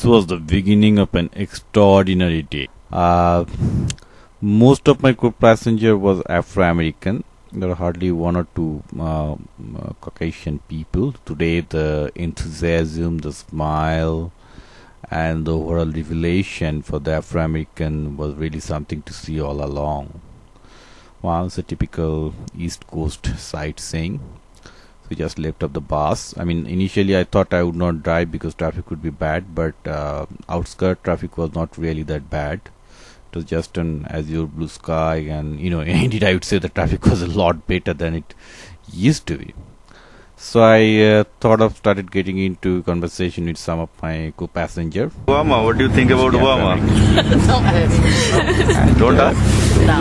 This was the beginning of an extraordinary day. Most of my co-passenger was Afro-American. There were hardly one or two Caucasian people. Today the enthusiasm, the smile and the overall revelation for the Afro-American was really something to see all along. Well, it's a typical East Coast sightseeing. We just left up the bus. I mean, initially I thought I would not drive because traffic would be bad, but outskirt traffic was not really that bad. It was just an azure blue sky, and indeed I would say the traffic was a lot better than it used to be. So I started getting into conversation with some of my co-passenger. Obama, what do you think about Obama? Don't ask. No.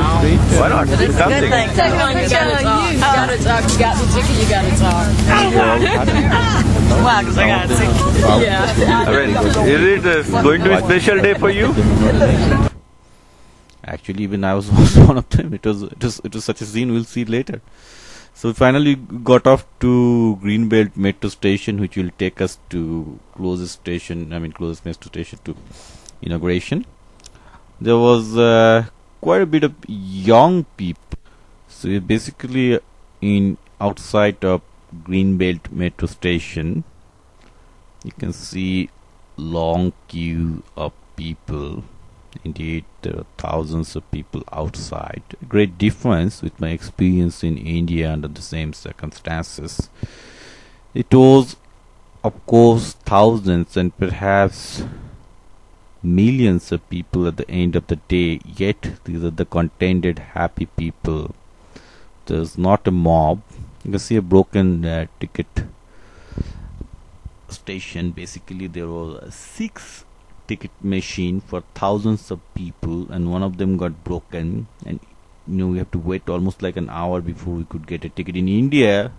Why not? But it's a good thing. Come on, you gotta talk. You gotta talk. You got the ticket. You gotta talk. Wow, because I got a ticket. Yeah. I mean, is it going to be a special day for you? Actually, even I was also one of them. It was such a scene. We'll see later. So we finally got off to Greenbelt metro station, which will take us to closest metro station to inauguration. There was quite a bit of young people. So we're basically outside of Greenbelt metro station. You can see long queue of people. Indeed, there are thousands of people outside. A great difference with my experience in India under the same circumstances. It was, of course, thousands and perhaps millions of people at the end of the day, yet these are the contented, happy people. There's not a mob. You can see a broken ticket station. Basically, there were 6 ticket machine for thousands of people, and one of them got broken, and we have to wait almost like an hour before we could get a ticket. In India,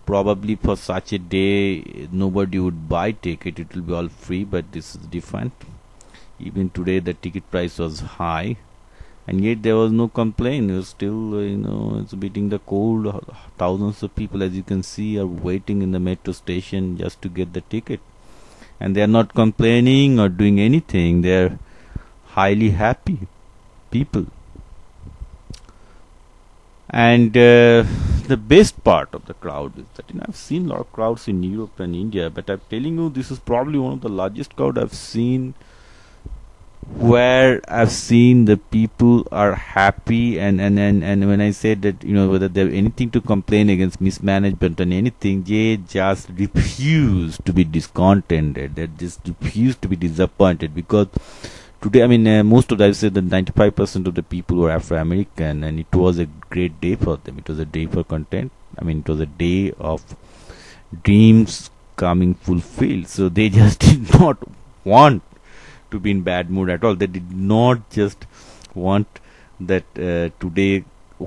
probably for such a day nobody would buy ticket, it will be all free, but this is different. Even today the ticket price was high, and yet there was no complaint. It was still it's beating the cold. Thousands of people, as you can see, are waiting in the metro station just to get the ticket. And they are not complaining or doing anything. They are highly happy people. And the best part of the crowd is that I've seen a lot of crowds in Europe and India, but I'm telling you, this is probably one of the largest crowd I've seen, where I've seen the people are happy, and when I said that whether they have anything to complain against mismanagement and anything, they just refuse to be discontented. They just refuse to be disappointed, because today, most of them, I say that 95% of the people were Afro-American, and it was a great day for them. It was a day for content. It was a day of dreams coming fulfilled. So they just did not want to be in bad mood at all. They did not just want that today,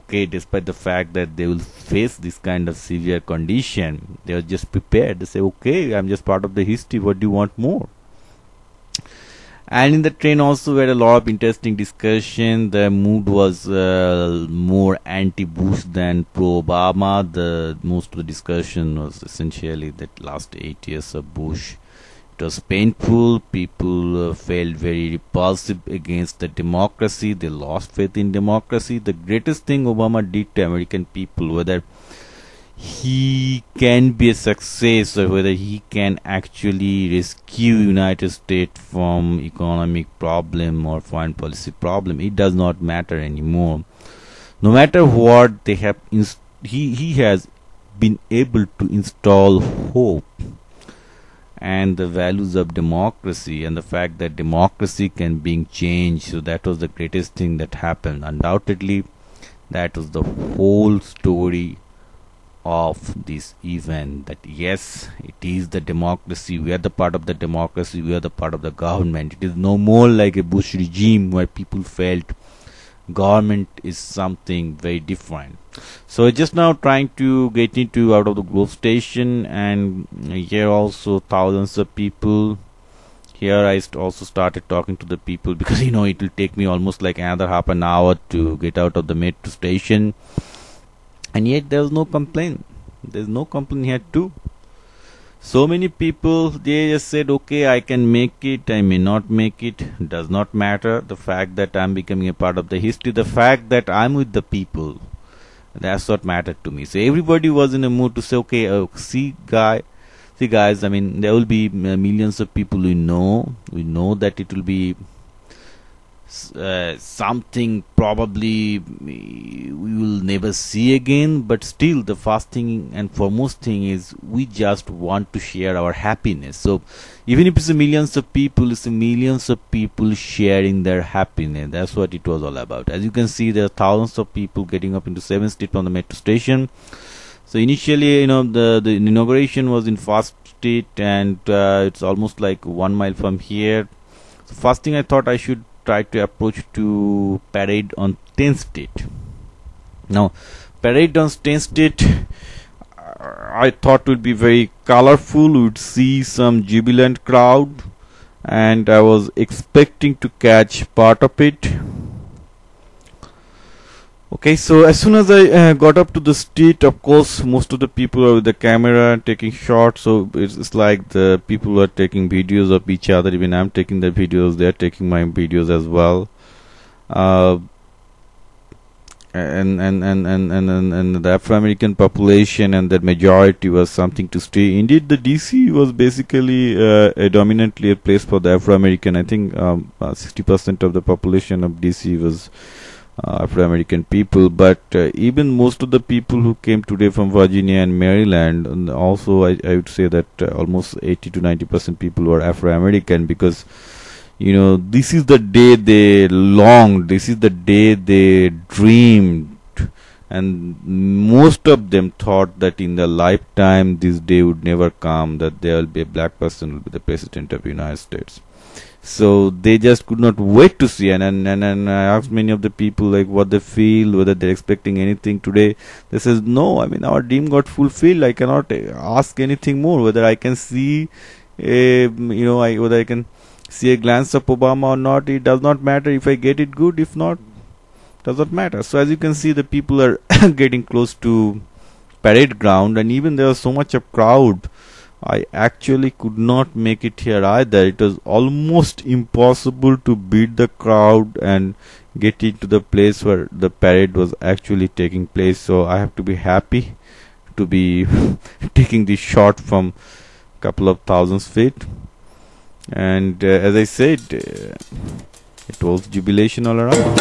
despite the fact that they will face this kind of severe condition, they were just prepared. They say, okay, I'm just part of the history, what do you want more? And in the train also we had a lot of interesting discussion. The mood was more anti-Bush than pro-Obama. Most of the discussion was essentially that last 8 years of Bush. It was painful. People felt very repulsive against the democracy. They lost faith in democracy. The greatest thing Obama did to American people, whether he can be a success or whether he can actually rescue United States from economic problem or foreign policy problem, it does not matter anymore. No matter what they have, he has been able to install hope and the values of democracy, and the fact that democracy can be changed. So that was the greatest thing that happened. Undoubtedly, that was the whole story of this event, that yes, it is the democracy, we are the part of the democracy, we are the part of the government. It is no more like a Bush regime where people felt government is something very different. So just now trying to get into out of the Grove station, and here also thousands of people. Here I also started talking to the people, because it will take me almost like another half an hour to get out of the metro station, and yet there was no complaint. There's no complaint here too. So many people, they just said, okay, I can make it, I may not make it, does not matter. The fact that I'm becoming a part of the history, the fact that I'm with the people, that's what mattered to me. So everybody was in a mood to say, okay, see guys, I mean, there will be millions of people we know that it will be something probably we will never see again, but still the first thing and foremost thing is we just want to share our happiness. So even if it's millions of people, it's millions of people sharing their happiness. That's what it was all about. As you can see, there are thousands of people getting up into 7th Street from the metro station. So initially, the inauguration was in 1st Street, and it's almost like 1 mile from here. So first thing I thought I should try to approach to parade on 10th Street. Now, parade on 10th Street, I thought would be very colorful. We would see some jubilant crowd, and I was expecting to catch part of it. Okay, so as soon as I got up to the street, of course, most of the people are with the camera taking shots. So it's like the people are taking videos of each other. Even I'm taking their videos; they're taking my videos as well. And the Afro-American population and the majority was something to stay. Indeed, the DC was basically dominantly a place for the Afro-American. I think 60% of the population of DC was Afro-American people, but even most of the people who came today from Virginia and Maryland, and also I would say that almost 80 to 90% people were Afro-American, because this is the day they longed, this is the day they dreamed, and most of them thought that in their lifetime this day would never come, that there will be a black person who will be the president of the United States. So they just could not wait to see, and I asked many of the people like what they feel, whether they're expecting anything today. They says, no, I mean, our dream got fulfilled. I cannot ask anything more. Whether I can see whether I can see a glance of Obama or not, it does not matter. If I get it, good. If not, does not matter. So as you can see, the people are getting close to parade ground, and even there was so much of crowd, I actually could not make it here either. It was almost impossible to beat the crowd and get into the place where the parade was actually taking place. So I have to be happy to be taking this shot from a couple of thousands feet. And as I said, it was jubilation all around.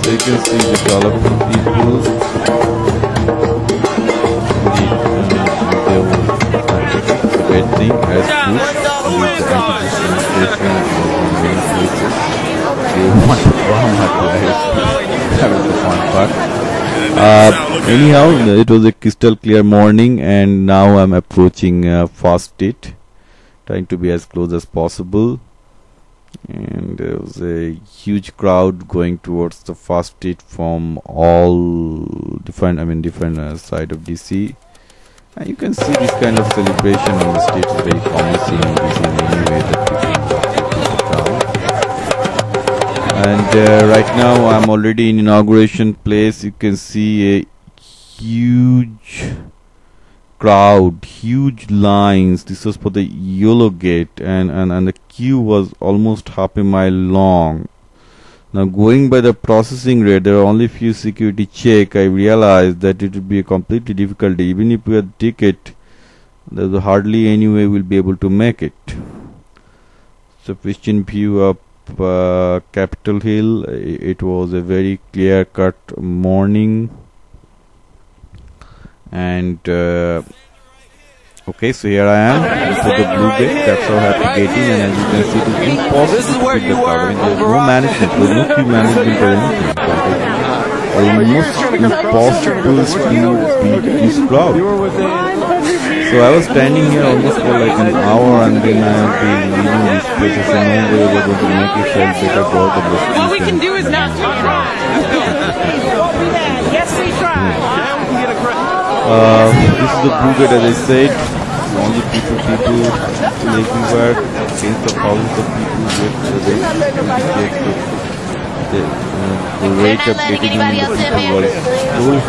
So you can see the colorful people. There was a great thing as Bush leads the anti-Bush administration in many places. They want Obama to rise. That was the fun part. Anyhow, it was a crystal clear morning, and now I'm approaching First Street, trying to be as close as possible. And there was a huge crowd going towards the First Street from all different side of DC. And you can see this kind of celebration on the street is very promising in DC in any way that people come. And right now I'm already in inauguration place. You can see a huge crowd, huge lines. This was for the yellow gate, and the queue was almost half a mile long. Now, going by the processing rate, there are only few security check. I realized that it would be a completely difficult. Even if we had ticket, there's hardly any way we'll be able to make it. Sufficient view of Capitol Hill. It was a very clear-cut morning. And okay, so here I am for the blue gate. That's how happy getting, and as you can see, it is impossible to beat the crowd. There is no management, there is no queue management or anything. Almost impossible to beat this crowd. So I was standing here almost for like an hour, and then I have been leaving this place. I said, no way we're going to make it, so I better go out of the street. All we can do is not try. Yes, we try. This is the blue gate, as I said. Only people everywhere. Tens of thousands of people get the rate of getting in the people was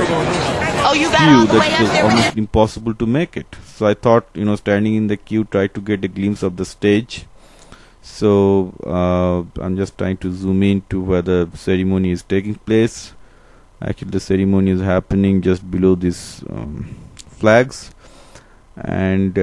so few that it was almost impossible to make it. So I thought, standing in the queue, try to get a glimpse of the stage. So I'm just trying to zoom in to where the ceremony is taking place. Actually, the ceremony is happening just below these flags, and